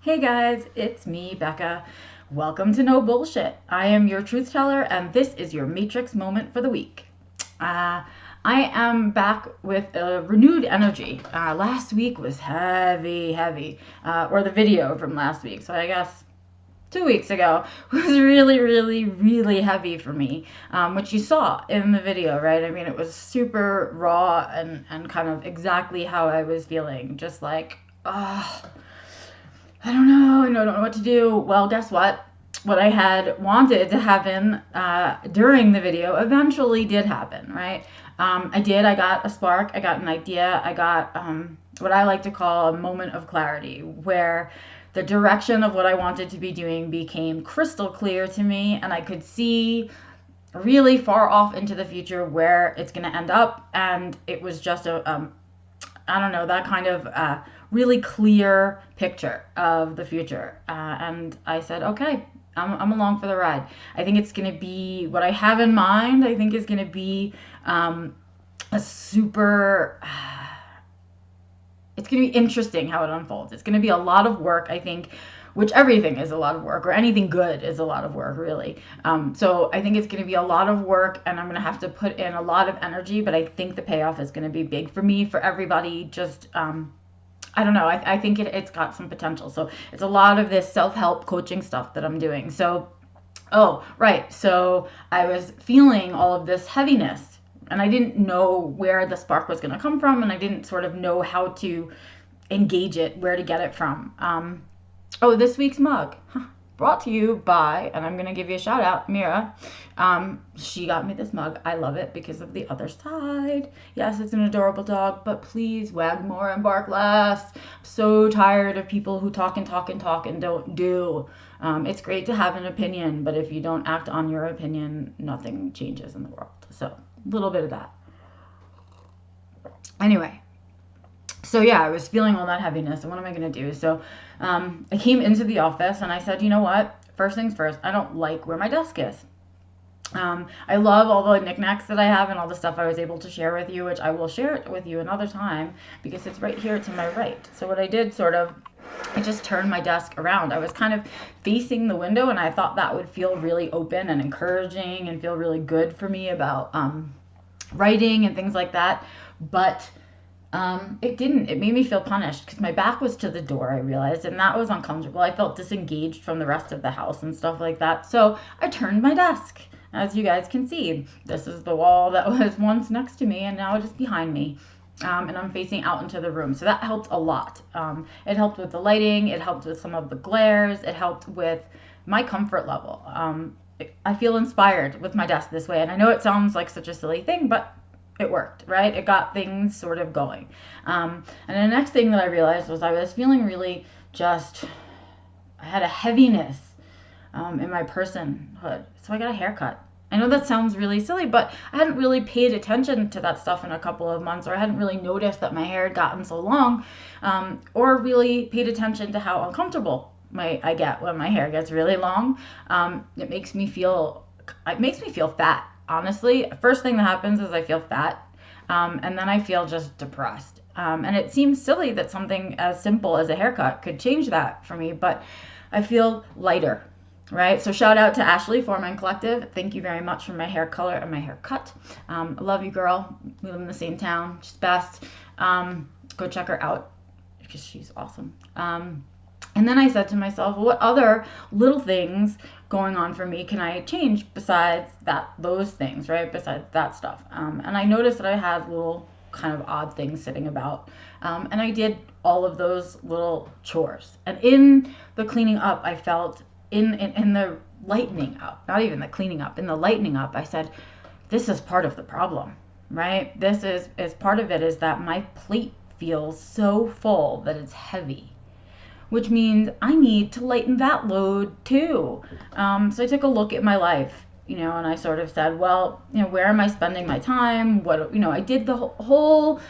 Hey guys, it's me, Becca. Welcome to No Bullshit. I am your truth teller, and this is your Matrix moment for the week. I am back with a renewed energy. Last week was heavy, or the video from last week. So I guess 2 weeks ago was really heavy for me, which you saw in the video, right? I mean, it was super raw and kind of exactly how I was feeling. Just like, I don't know what to do. Well, guess what? What I had wanted to happen during the video eventually did happen, right? I got a spark, I got an idea, I got what I like to call a moment of clarity, where the direction of what I wanted to be doing became crystal clear to me, and I could see really far off into the future where it's going to end up. And it was just I don't know, that kind of really clear picture of the future. And I said, okay, I'm along for the ride. I think it's going to be what I have in mind. I think is going to be a super. It's going to be interesting how it unfolds. It's going to be a lot of work, I think, which everything is a lot of work, or anything good is a lot of work, really. So I think it's going to be a lot of work, and I'm going to have to put in a lot of energy, but I think the payoff is going to be big for me, for everybody. Just, I don't know. I think it's got some potential. So it's a lot of this self-help coaching stuff that I'm doing. So, oh, right. So I was feeling all of this heaviness, and I didn't know where the spark was going to come from, and I didn't sort of know how to engage it, where to get it from. Oh, this week's mug, brought to you by, and I'm going to give you a shout out, Mira. She got me this mug. I love it because of the other side. Yes, it's an adorable dog, but please wag more and bark less. I'm so tired of people who talk and don't do. It's great to have an opinion, but if you don't act on your opinion, nothing changes in the world. So, a little bit of that. Anyway. So yeah, I was feeling all that heaviness, and what am I going to do? So I came into the office, and I said, you know what? First things first, I don't like where my desk is. I love all the knickknacks that I have and all the stuff I was able to share with you, which I will share it with you another time because it's right here to my right. So what I did I just turned my desk around. I was kind of facing the window, and I thought that would feel really open and encouraging and feel really good for me about writing and things like that. But it didn't. It made me feel punished because my back was to the door, I realized, and that was uncomfortable. I felt disengaged from the rest of the house and stuff like that. So I turned my desk. As you guys can see, this is the wall that was once next to me, and now it is behind me. And I'm facing out into the room. So that helped a lot. It helped with the lighting. It helped with some of the glares. It helped with my comfort level. I feel inspired with my desk this way. And I know it sounds like such a silly thing, but it worked, right? It got things sort of going. And the next thing that I realized was I was feeling really I had a heaviness in my personhood. So I got a haircut. I know that sounds really silly, but I hadn't really paid attention to that stuff in a couple of months, or I hadn't really noticed that my hair had gotten so long, or really paid attention to how uncomfortable I get when my hair gets really long. It makes me feel fat. Honestly, first thing that happens is I feel fat, and then I feel just depressed. And it seems silly that something as simple as a haircut could change that for me, but I feel lighter, right? So shout out to Ashley, Foreman Collective. Thank you very much for my hair color and my haircut. I love you, girl. We live in the same town. She's best. Go check her out because she's awesome. And then I said to myself, well, what other little things going on for me can I change besides those things, right? Besides that stuff. And I noticed that I had little kind of odd things sitting about. And I did all of those little chores. And in the cleaning up, I felt in the lightening up, not even the cleaning up, in the lightening up, I said, this is part of the problem, right? This is part of it, is that my plate feels so full that it's heavy, which means I need to lighten that load too. So I took a look at my life, and I sort of said, well, where am I spending my time? I did the whole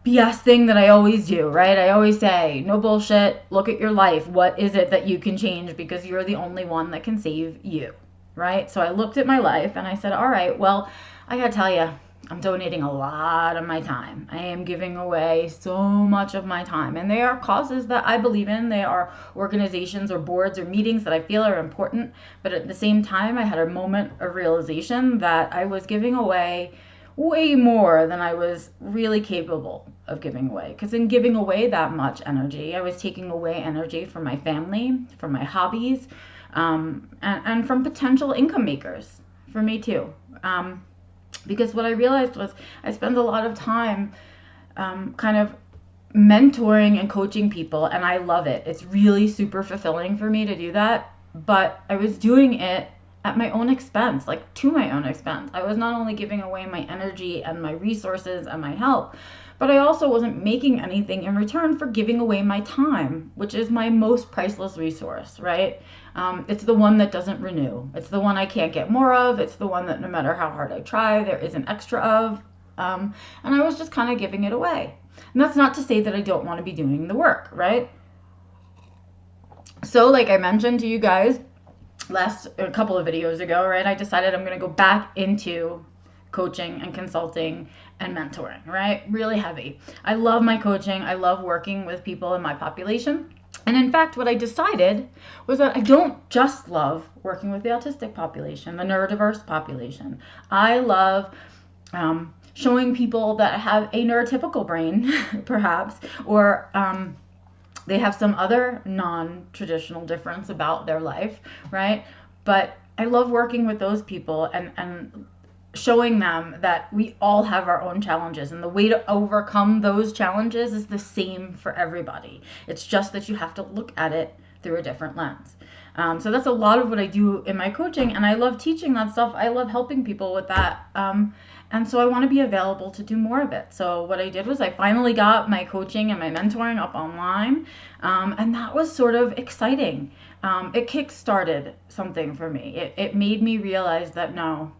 BS thing that I always do, right? I always say, no bullshit, look at your life. What is it that you can change? Because you're the only one that can save you, right? So I looked at my life and I said, all right, well, I gotta tell you, I'm donating a lot of my time. I am giving away so much of my time. And they are causes that I believe in. They are organizations or boards or meetings that I feel are important. But at the same time, I had a moment of realization that I was giving away way more than I was really capable of giving away. Because in giving away that much energy, I was taking away energy from my family, from my hobbies, and from potential income makers for me too. Because what I realized was I spend a lot of time kind of mentoring and coaching people, and I love it. It's really super fulfilling for me to do that, but I was doing it at my own expense, like to my own expense. I was not only giving away my energy and my resources and my help, but I also wasn't making anything in return for giving away my time, which is my most priceless resource, right? It's the one that doesn't renew. It's the one I can't get more of. It's the one that no matter how hard I try, there is an extra of. And I was just kind of giving it away. And that's not to say that I don't want to be doing the work, right? So like I mentioned to you guys a couple of videos ago, right, I decided I'm going to go back into coaching and consulting and mentoring, right? Really heavy. I love my coaching. I love working with people in my population. And in fact, what I decided was that I don't just love working with the autistic population, the neurodiverse population. I love showing people that have a neurotypical brain, perhaps, or they have some other non-traditional difference about their life, right? But I love working with those people and showing them that we all have our own challenges, and the way to overcome those challenges is the same for everybody. It's just that you have to look at it through a different lens. So that's a lot of what I do in my coaching, and I love teaching that stuff. I love helping people with that. And so I want to be available to do more of it. So what I did was I finally got my coaching and my mentoring up online, and that was sort of exciting. It kick-started something for me. It made me realize that no,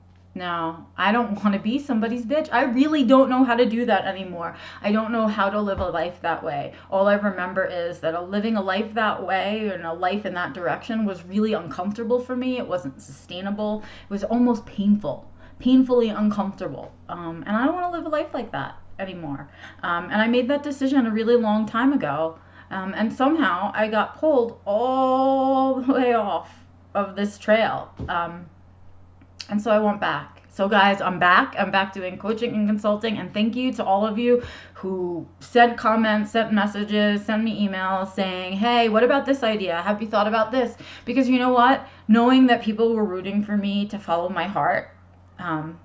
I don't want to be somebody's bitch. I really don't know how to do that anymore. I don't know how to live a life that way. All I remember is that living a life that way and a life in that direction was really uncomfortable for me. It wasn't sustainable. It was almost painfully uncomfortable. And I don't want to live a life like that anymore. And I made that decision a really long time ago. And somehow I got pulled all the way off of this trail. And so I went back. So guys, I'm back. I'm back doing coaching and consulting. And thank you to all of you who sent comments, sent messages, sent me emails saying, hey, what about this idea? Have you thought about this? Because you know what? Knowing that people were rooting for me to follow my heart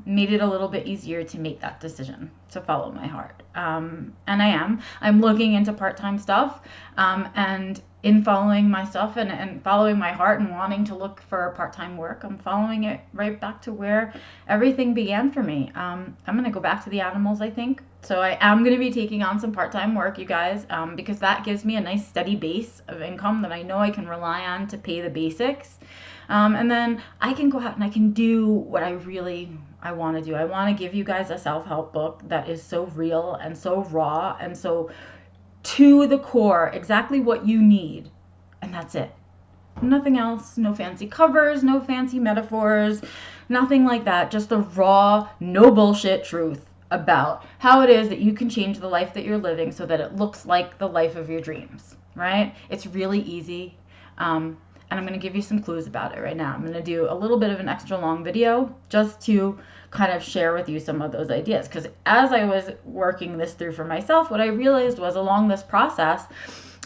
made it a little bit easier to make that decision to follow my heart. And I'm looking into part-time stuff, and in following my stuff and following my heart and wanting to look for part-time work, I'm following it right back to where everything began for me. I'm going to go back to the animals, I think. So I am going to be taking on some part-time work, you guys, because that gives me a nice steady base of income that I know I can rely on to pay the basics. And then I can go out and I can do what I want to do. I want to give you guys a self-help book that is so real and so raw and so to the core, exactly what you need. And that's it. Nothing else, no fancy covers, no fancy metaphors, nothing like that. Just the raw, no bullshit truth about how it is that you can change the life that you're living so that it looks like the life of your dreams, right? It's really easy. And I'm going to give you some clues about it right now. I'm going to do a little bit of an extra long video just to kind of share with you some of those ideas. Because as I was working this through for myself, what I realized was along this process,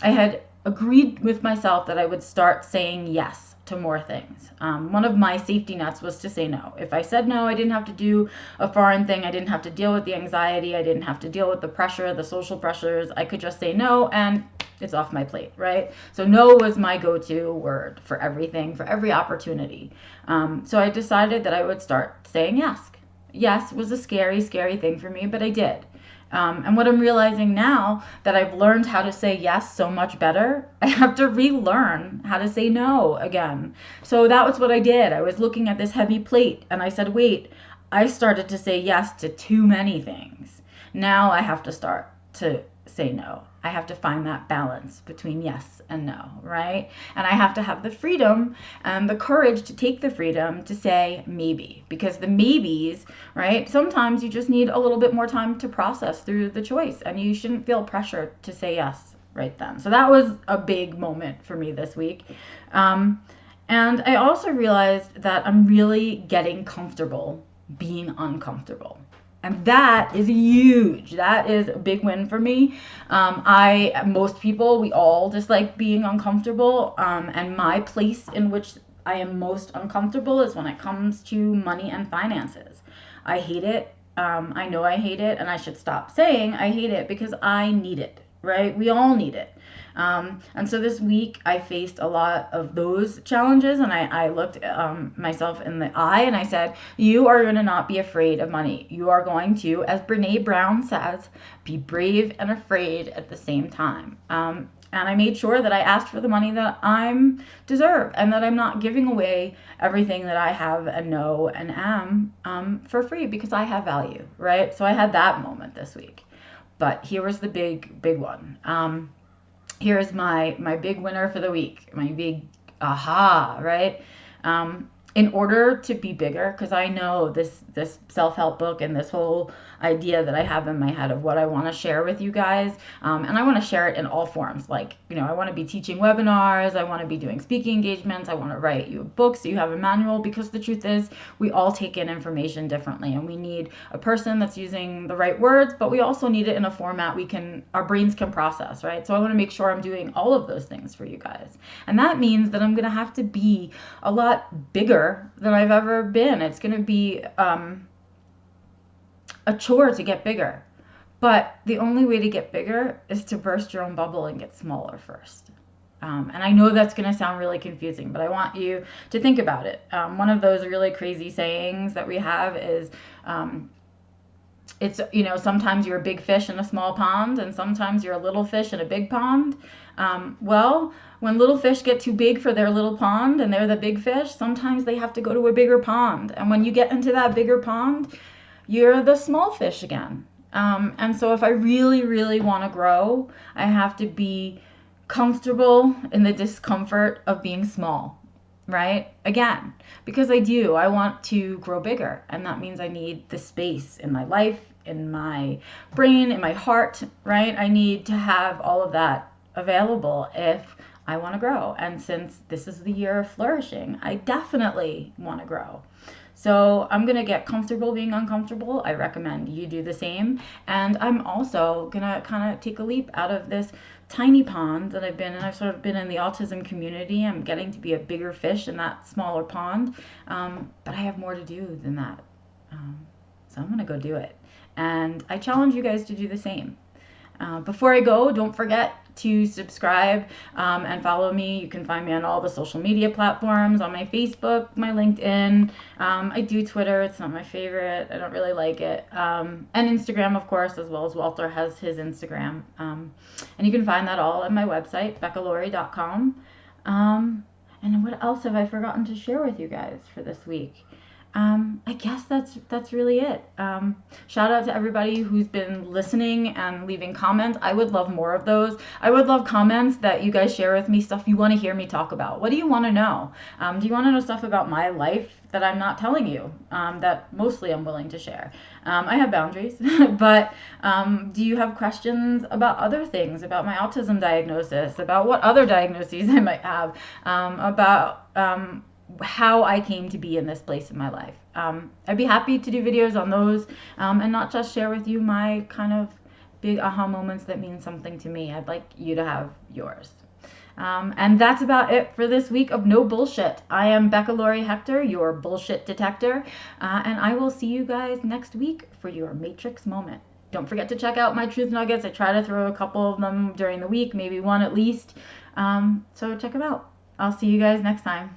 I had agreed with myself that I would start saying yes to more things. One of my safety nets was to say no. If I said no, I didn't have to do a foreign thing. I didn't have to deal with the anxiety. I didn't have to deal with the pressure, the social pressures. I could just say no and it's off my plate, right? So no was my go-to word for everything, for every opportunity. So I decided that I would start saying yes. Yes was a scary, scary thing for me, but I did. And what I'm realizing now that I've learned how to say yes so much better, I have to relearn how to say no again. So that was what I did. I was looking at this heavy plate and I said, wait, I started to say yes to too many things. Now I have to start to say no. I have to find that balance between yes and no, right? And I have to have the freedom and the courage to take the freedom to say maybe, because the maybes, right? Sometimes you just need a little bit more time to process through the choice, and you shouldn't feel pressure to say yes right then. So that was a big moment for me this week. And I also realized that I'm really getting comfortable being uncomfortable. And that is huge. That is a big win for me. Most people, we all dislike being uncomfortable. And my place in which I am most uncomfortable is when it comes to money and finances. I hate it. I know I hate it, and I should stop saying I hate it because I need it, right? We all need it. And so this week I faced a lot of those challenges, and I looked myself in the eye and I said, you are going to not be afraid of money. You are going to, as Brene Brown says, be brave and afraid at the same time. And I made sure that I asked for the money that I deserve, and that I'm not giving away everything that I have and know and am for free, because I have value, right? So I had that moment this week. But here was the big one. Here's my big winner for the week, my big aha, right? In order to be bigger, because I know this self-help book and this whole idea that I have in my head of what I want to share with you guys, and I want to share it in all forms. Like, I want to be teaching webinars, I want to be doing speaking engagements, I want to write you books so you have a manual, because the truth is we all take in information differently, and we need a person that's using the right words, but we also need it in a format our brains can process, right? So I want to make sure I'm doing all of those things for you guys. And that means that I'm going to have to be a lot bigger than I've ever been. It's going to be a chore to get bigger. But the only way to get bigger is to burst your own bubble and get smaller first. And I know that's going to sound really confusing, but I want you to think about it. One of those really crazy sayings that we have is, it's, sometimes you're a big fish in a small pond, and sometimes you're a little fish in a big pond. Well, when little fish get too big for their little pond and they're the big fish, sometimes they have to go to a bigger pond. And when you get into that bigger pond, you're the small fish again. And so if I really, really want to grow, I have to be comfortable in the discomfort of being small, right? Again, because I want to grow bigger. And that means I need the space in my life, in my brain, in my heart, right? I need to have all of that available if I want to grow. And since this is the year of flourishing, I definitely want to grow. So I'm going to get comfortable being uncomfortable. I recommend you do the same. And I'm also going to kind of take a leap out of this tiny pond that I've been in. I've sort of been in the autism community. I'm getting to be a bigger fish in that smaller pond. But I have more to do than that. So I'm going to go do it. And I challenge you guys to do the same. Before I go, don't forget to subscribe and follow me. You can find me on all the social media platforms, on my Facebook, my LinkedIn. I do Twitter. It's not my favorite. I don't really like it. And Instagram, of course, as well as Walter has his Instagram. And you can find that all at my website, beccalaurie.com. And what else have I forgotten to share with you guys for this week? I guess that's really it. Shout out to everybody who's been listening and leaving comments. I would love more of those. I would love comments that you guys share with me, stuff you want to hear me talk about. What do you want to know? Do you want to know stuff about my life that I'm not telling you, that mostly I'm willing to share? I have boundaries, but do you have questions about other things, about my autism diagnosis, about what other diagnoses I might have, about how I came to be in this place in my life? I'd be happy to do videos on those, and not just share with you my kind of big aha moments that mean something to me. I'd like you to have yours. And that's about it for this week of No Bullshit. I am Beccalaurie Hector, your bullshit detector, and I will see you guys next week for your Matrix moment. Don't forget to check out my Truth Nuggets. I try to throw a couple of them during the week, maybe one at least. So check them out. I'll see you guys next time.